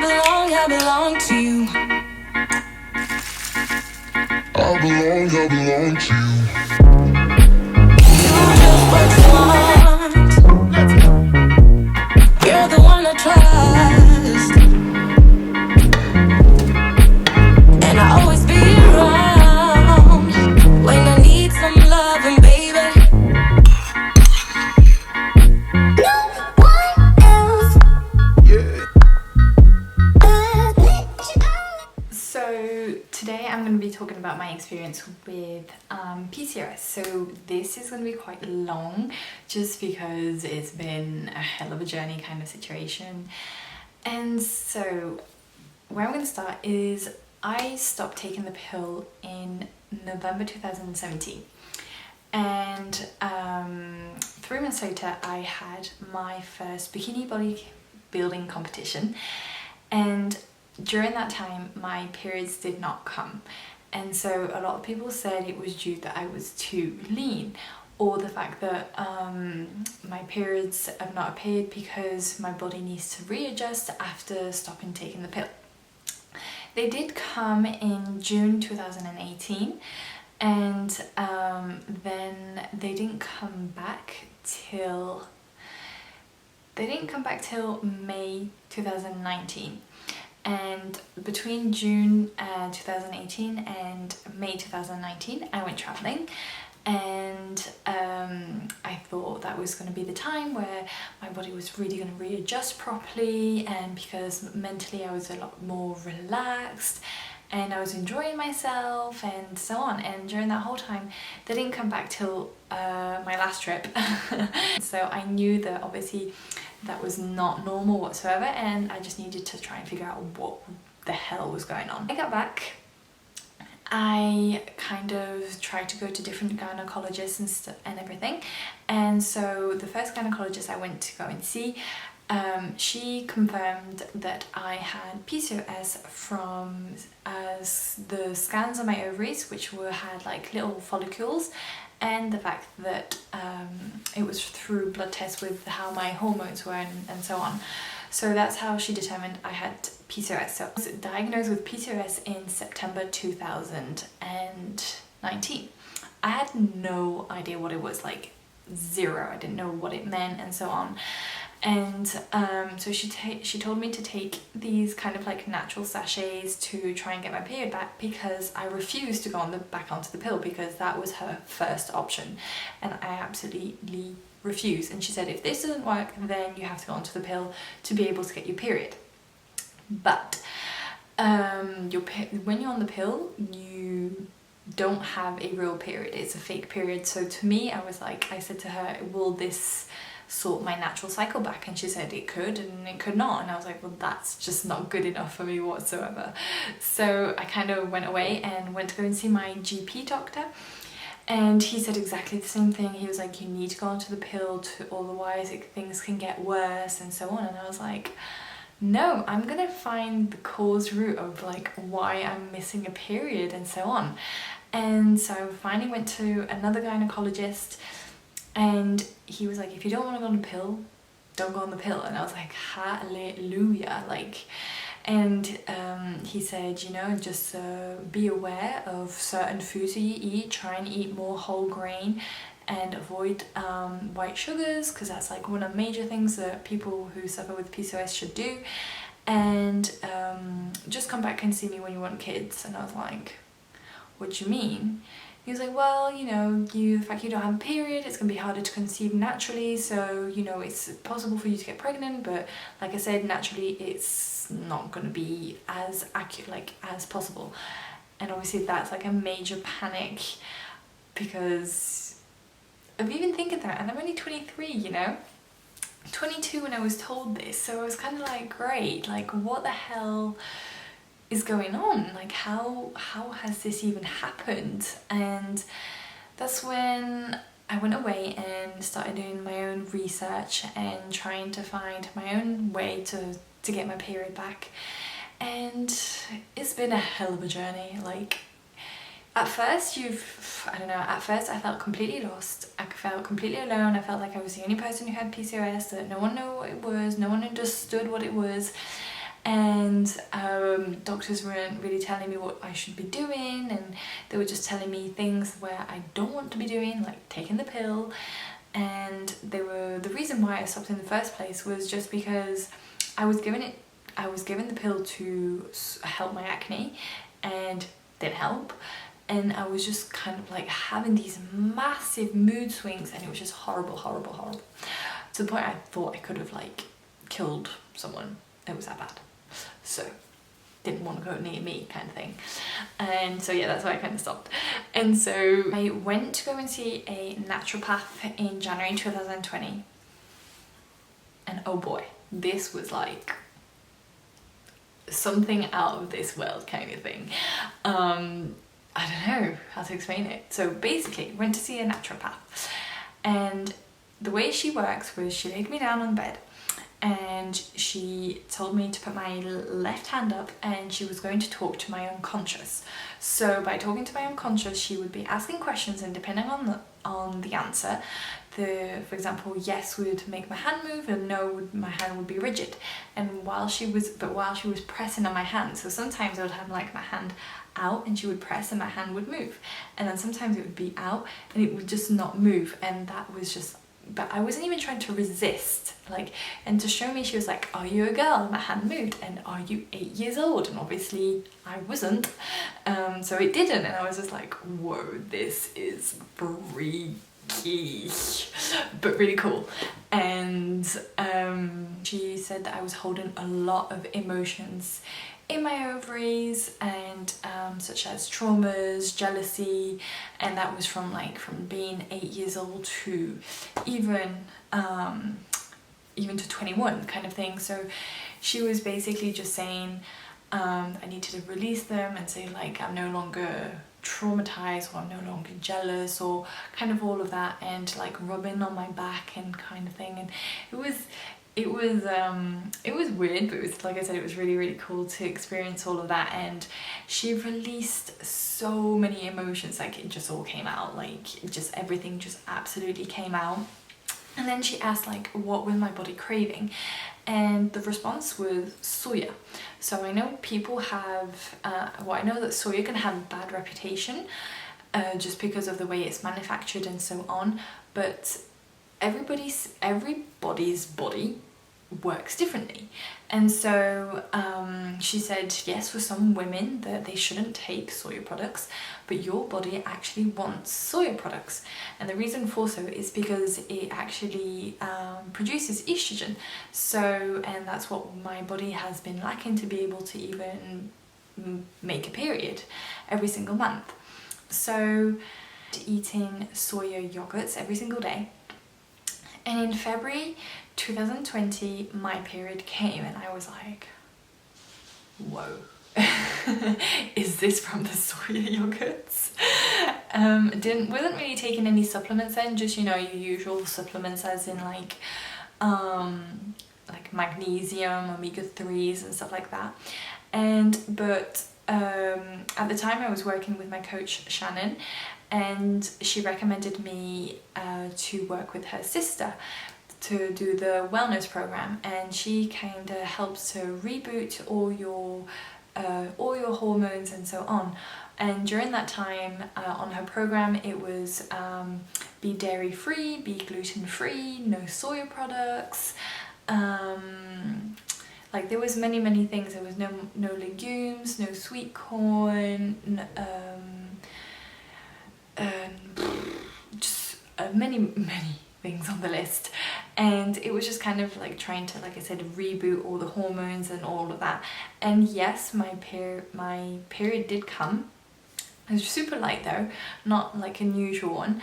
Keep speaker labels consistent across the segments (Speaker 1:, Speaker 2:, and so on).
Speaker 1: I belong to you. I belong to you. You just what you want. You're the one I trust, and I always be around when I need some loving, baby. No one else.
Speaker 2: So today I'm going to be talking about my experience with PCOS. So this is going to be quite long just because it's been a hell of a journey kind of situation. And so where I'm going to start is I stopped taking the pill in November 2017. And 3 months later I had my first bikini bodybuilding competition, and during that time my periods did not come, and so a lot of people said it was due that I was too lean, or the fact that my periods have not appeared because my body needs to readjust after stopping taking the pill. They did come in June 2018, and then they didn't come back till May 2019. And between June 2018 and May 2019 I went traveling, and I thought that was going to be the time where my body was really going to readjust properly, and because mentally I was a lot more relaxed and I was enjoying myself and so on. And during that whole time they didn't come back till my last trip. So I knew that obviously that was not normal whatsoever, and I just needed to try and figure out what the hell was going on. I got back, I kind of tried to go to different gynecologists and everything, and so the first gynecologist I went to go and see, she confirmed that I had PCOS from the scans on my ovaries, which had like little follicles, and the fact that it was through blood tests with how my hormones were and so on. So that's how she determined I had PCOS. So I was diagnosed with PCOS in September 2019. I had no idea what it was, like zero. I didn't know what it meant and so on. And so she told me to take these kind of like natural sachets to try and get my period back, because I refused to go back onto the pill, because that was her first option and I absolutely refused. And she said, if this doesn't work, then you have to go onto the pill to be able to get your period. But when you're on the pill, you don't have a real period, it's a fake period. So to me, I said to her, will this sort my natural cycle back? And she said it could and it could not, and I was like, well, that's just not good enough for me whatsoever. So I kind of went away and went to go and see my GP doctor, and he said exactly the same thing. He was like, you need to go onto the pill, otherwise things can get worse and so on. And I was like, no, I'm gonna find the cause root of like why I'm missing a period and so on. And so I finally went to another gynecologist, and he was like, if you don't want to go on the pill, don't go on the pill. And I was like, hallelujah, like. And he said, you know, just be aware of certain foods that you eat, try and eat more whole grain and avoid white sugars, because that's like one of the major things that people who suffer with PCOS should do. And just come back and see me when you want kids. And I was like, what do you mean? He was like, well, you know, the fact you don't have a period, it's going to be harder to conceive naturally, so, you know, it's possible for you to get pregnant, but like I said, naturally it's not going to be as accurate, like, as possible. And obviously that's like a major panic, because of even thinking that, and I'm only 23, you know? 22 when I was told this, so I was kind of like, great, like, what the hell is going on? Like, how has this even happened? And that's when I went away and started doing my own research and trying to find my own way to get my period back. And it's been a hell of a journey. Like, at first I felt completely lost. I felt completely alone. I felt like I was the only person who had PCOS, that no one knew what it was, no one understood what it was. and doctors weren't really telling me what I should be doing, and they were just telling me things where I don't want to be doing, like taking the pill. And the reason why I stopped in the first place was just because I was given the pill to help my acne, and didn't help. And I was just kind of like having these massive mood swings, and it was just horrible, horrible, horrible. To the point I thought I could have like killed someone. It was that bad. So didn't want to go near me, kind of thing. And so yeah, that's why I kind of stopped. And so I went to go and see a naturopath in January 2020. And oh boy, this was like something out of this world kind of thing. I don't know how to explain it. So basically, went to see a naturopath, and the way she works was she laid me down on the bed, and she told me to put my left hand up, and she was going to talk to my unconscious. So by talking to my unconscious, she would be asking questions, and depending on the answer, for example, yes would make my hand move, and no, my hand would be rigid. And while she was pressing on my hand, so sometimes I would have like my hand out and she would press and my hand would move, and then sometimes it would be out and it would just not move, and that was just, but I wasn't even trying to resist, like, and to show me, she was like, are you a girl? My hand moved. And are you 8 years old? And obviously I wasn't, so it didn't. And I was just like, whoa, this is freaky, but really cool. And she said that I was holding a lot of emotions in my ovaries, and such as traumas, jealousy, and that was from being 8 years old to even to 21 kind of thing. So she was basically just saying I needed to release them and say like I'm no longer traumatized, or I'm no longer jealous, or kind of all of that, and like rubbing on my back and kind of thing. And it was weird, but it was, like I said, it was really, really cool to experience all of that. And she released so many emotions, like it just all came out, like just everything just absolutely came out. And then she asked like what was my body craving, and the response was soya. So I know people have I know that soya can have a bad reputation just because of the way it's manufactured and so on, but everybody's body works differently. And so she said yes, for some women that they shouldn't take soya products, but your body actually wants soya products. And the reason for so is because it actually produces estrogen. So, and that's what my body has been lacking to be able to even make a period every single month. So eating soya yogurts every single day. And in February 2020, my period came, and I was like, whoa, is this from the soya yogurts? Wasn't really taking any supplements then, just, you know, your usual supplements as in like magnesium, omega-3s and stuff like that. But at the time I was working with my coach Shannon, and she recommended me to work with her sister to do the wellness program, and she kind of helps to reboot all your hormones and so on. And during that time on her program, it was be dairy free, be gluten free, no soya products, like there was many things. There was no legumes, no sweet corn, just many things on the list. And it was just kind of like trying to, like I said, reboot all the hormones and all of that. And yes, my period did come. It was super light though, not like an usual one.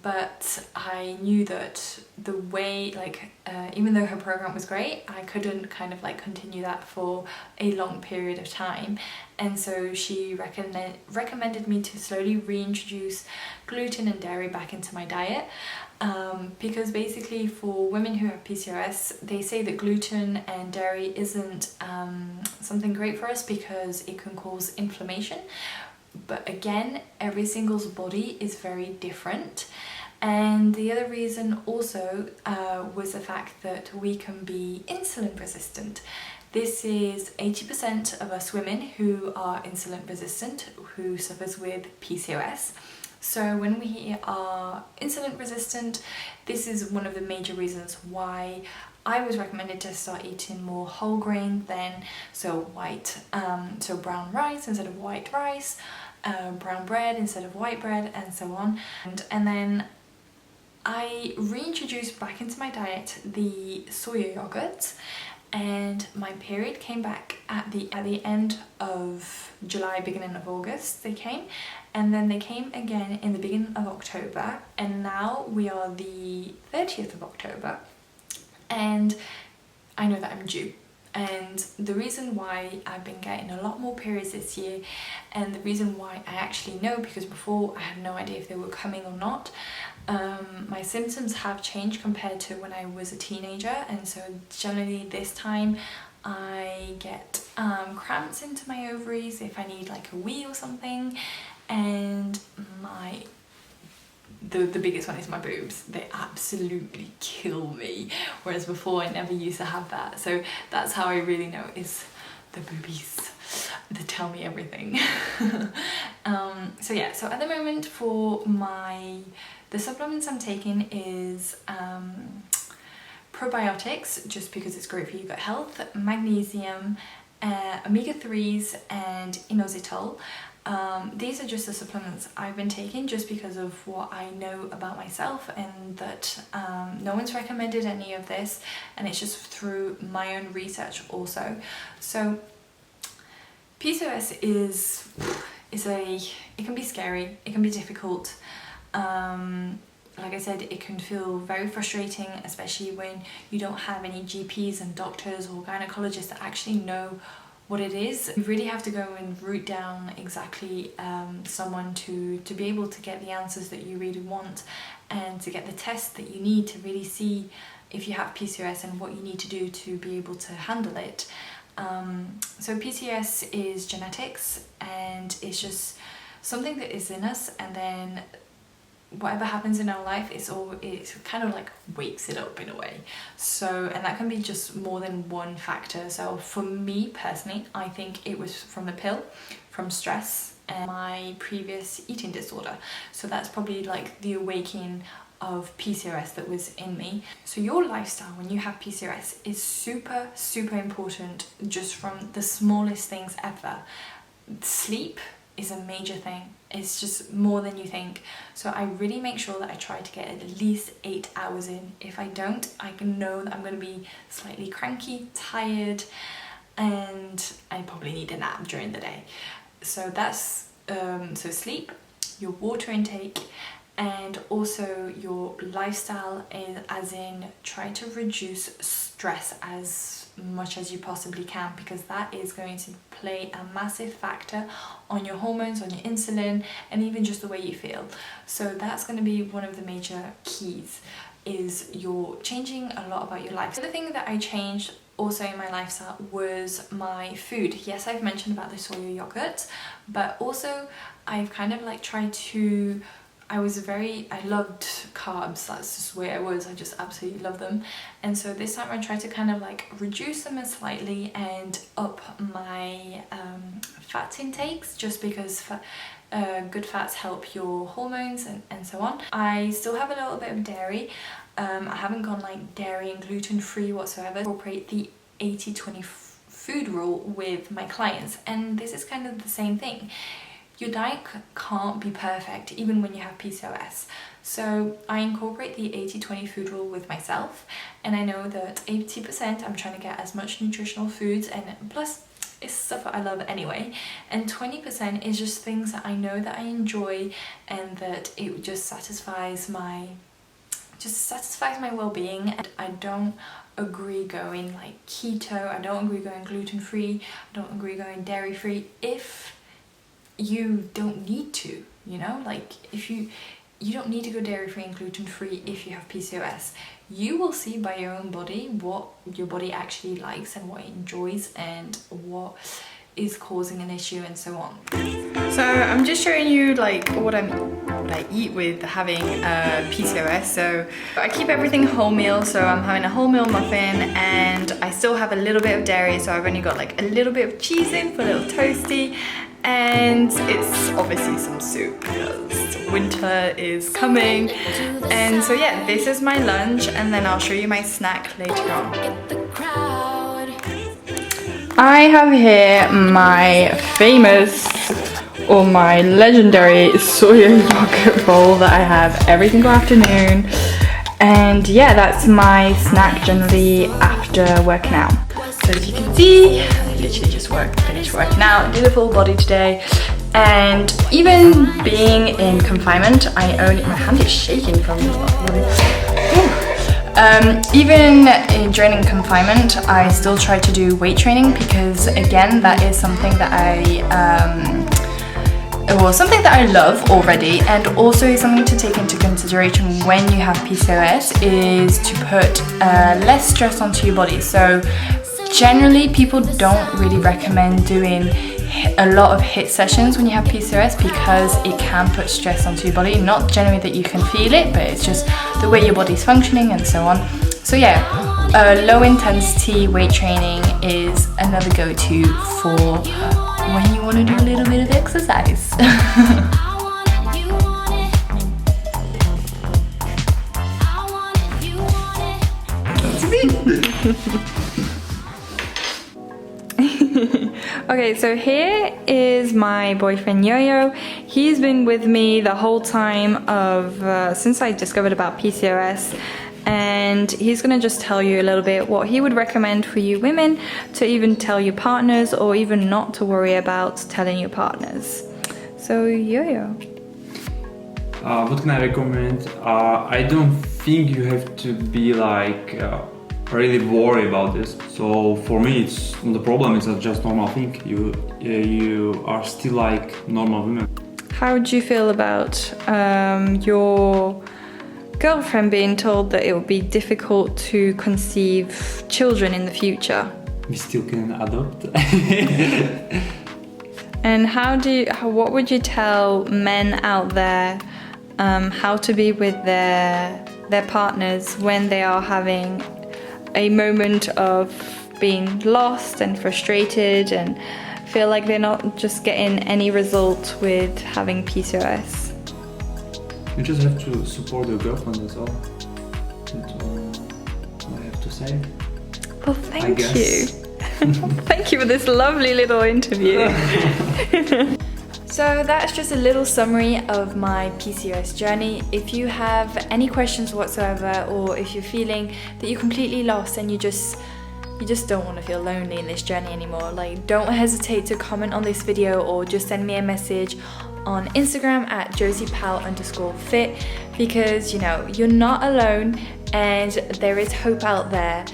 Speaker 2: But I knew that the way, like, even though her program was great, I couldn't kind of like continue that for a long period of time. And so she recommended me to slowly reintroduce gluten and dairy back into my diet. Because basically for women who have PCOS, they say that gluten and dairy isn't something great for us because it can cause inflammation. But again, every single body is very different, And the other reason also was the fact that we can be insulin resistant. This is 80% of us women who are insulin resistant, who suffers with PCOS. So when we are insulin resistant, this is one of the major reasons why I was recommended to start eating more whole grain then, so brown rice instead of white rice, brown bread instead of white bread, and so on. And then I reintroduced back into my diet the soya yogurt, and my period came back at the end of July, beginning of August they came, and then they came again in the beginning of October, and now we are the 30th of October, and I know that I'm due. And the reason why I've been getting a lot more periods this year, and the reason why I actually know, because before I had no idea if they were coming or not, my symptoms have changed compared to when I was a teenager, and so generally this time I get cramps into my ovaries if I need like a wee or something, and the biggest one is my boobs. They absolutely kill me, whereas before I never used to have that. So that's how I really know, is the boobies. They tell me everything. So yeah, so at the moment for the supplements I'm taking is probiotics, just because it's great for your gut health, magnesium, omega-3s and inositol. These are just the supplements I've been taking just because of what I know about myself, and that no one's recommended any of this, and it's just through my own research also. So PCOS it can be scary, it can be difficult. Like I said, it can feel very frustrating, especially when you don't have any GPs and doctors or gynecologists that actually know what it is. You really have to go and root down exactly someone to be able to get the answers that you really want, and to get the tests that you need to really see if you have PCOS and what you need to do to be able to handle it. So PCOS is genetics, and it's just something that is in us, and then whatever happens in our life, it kind of like wakes it up in a way. So, and that can be just more than one factor. So for me personally, I think it was from the pill, from stress, and my previous eating disorder. So that's probably like the awakening of PCOS that was in me. So your lifestyle when you have PCOS is super, super important, just from the smallest things ever. Sleep is a major thing. It's just more than you think. So I really make sure that I try to get at least 8 hours in. If I don't, I can know that I'm going to be slightly cranky, tired, and I probably need a nap during the day. So that's so sleep, your water intake, and also your lifestyle, as in try to reduce stress as much as you possibly can, because that is going to play a massive factor on your hormones, on your insulin, and even just the way you feel. So that's going to be one of the major keys, is you're changing a lot about your life. The other thing that I changed also in my lifestyle was my food. Yes, I've mentioned about the soya yogurt, but also I've kind of like tried to, I loved carbs, that's just where I was, I just absolutely love them. And so this time I tried to kind of like reduce them slightly and up my fat intakes, just because good fats help your hormones and so on. I still have a little bit of dairy. I haven't gone like dairy and gluten-free whatsoever. I incorporate the 80-20 food rule with my clients, and this is kind of the same thing. Your diet can't be perfect even when you have PCOS. So I incorporate the 80-20 food rule with myself, and I know that 80% I'm trying to get as much nutritional foods, and plus it's stuff that I love anyway, and 20% is just things that I know that I enjoy, and that it just satisfies my well-being. And I don't agree going like keto, I don't agree going gluten-free, I don't agree going dairy-free if you don't need to, you know, like if you don't need to go dairy-free and gluten-free if you have PCOS. You will see by your own body what your body actually likes and what it enjoys, and what is causing an issue and so on. So I'm just showing you like what I eat with having PCOS. So I keep everything wholemeal, so I'm having a wholemeal muffin, and I still have a little bit of dairy, so I've only got like a little bit of cheese in for a little toasty, and it's obviously some soup because winter is coming. And so yeah, this is my lunch, and then I'll show you my snack later on. I have here my famous or my legendary soya yogurt bowl that I have every single afternoon, and yeah, that's my snack generally after working out. So as you can see, I literally just finished working out, did a full body today, and even being in confinement, my hand is shaking from even during confinement, I still try to do weight training, because again, that is something that something that I love already, and also something to take into consideration when you have PCOS is to put less stress onto your body. So generally people don't really recommend doing a lot of HIIT sessions when you have PCOS, because it can put stress onto your body. Not generally that you can feel it, but it's just the way your body's functioning and so on. So yeah, low intensity weight training is another go-to for when you want to do a little bit of exercise. Okay, so here is my boyfriend Yo-Yo. He's been with me the whole time of since I discovered about PCOS, and he's gonna just tell you a little bit what he would recommend for you women to even tell your partners, or even not to worry about telling your partners. So Yo-Yo.
Speaker 3: What can I recommend? I don't think you have to be like really worry about this. So for me, it's the problem is just normal thing. You are still like normal women.
Speaker 2: How do you feel about your girlfriend being told that it would be difficult to conceive children in the future?
Speaker 3: We still can adopt.
Speaker 2: And what would you tell men out there how to be with their partners when they are having a moment of being lost and frustrated and feel like they're not just getting any result with having PCOS?
Speaker 3: You just have to support your girlfriend, that's all. That's all I have to say.
Speaker 2: Well, thank you. Thank you for this lovely little interview. So that's just a little summary of my PCOS journey. If you have any questions whatsoever, or if you're feeling that you're completely lost and you just don't want to feel lonely in this journey anymore, like, don't hesitate to comment on this video or just send me a message on Instagram at josiepal_fit, because you know, you're not alone and there is hope out there,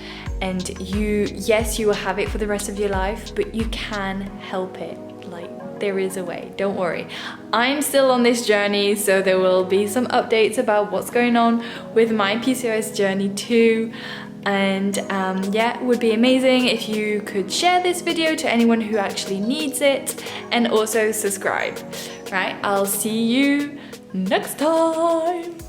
Speaker 2: and yes, you will have it for the rest of your life, but you can help it. Like, there is a way, don't worry. I'm still on this journey, so there will be some updates about what's going on with my PCOS journey too. And yeah, it would be amazing if you could share this video to anyone who actually needs it, and also subscribe. Right, I'll see you next time.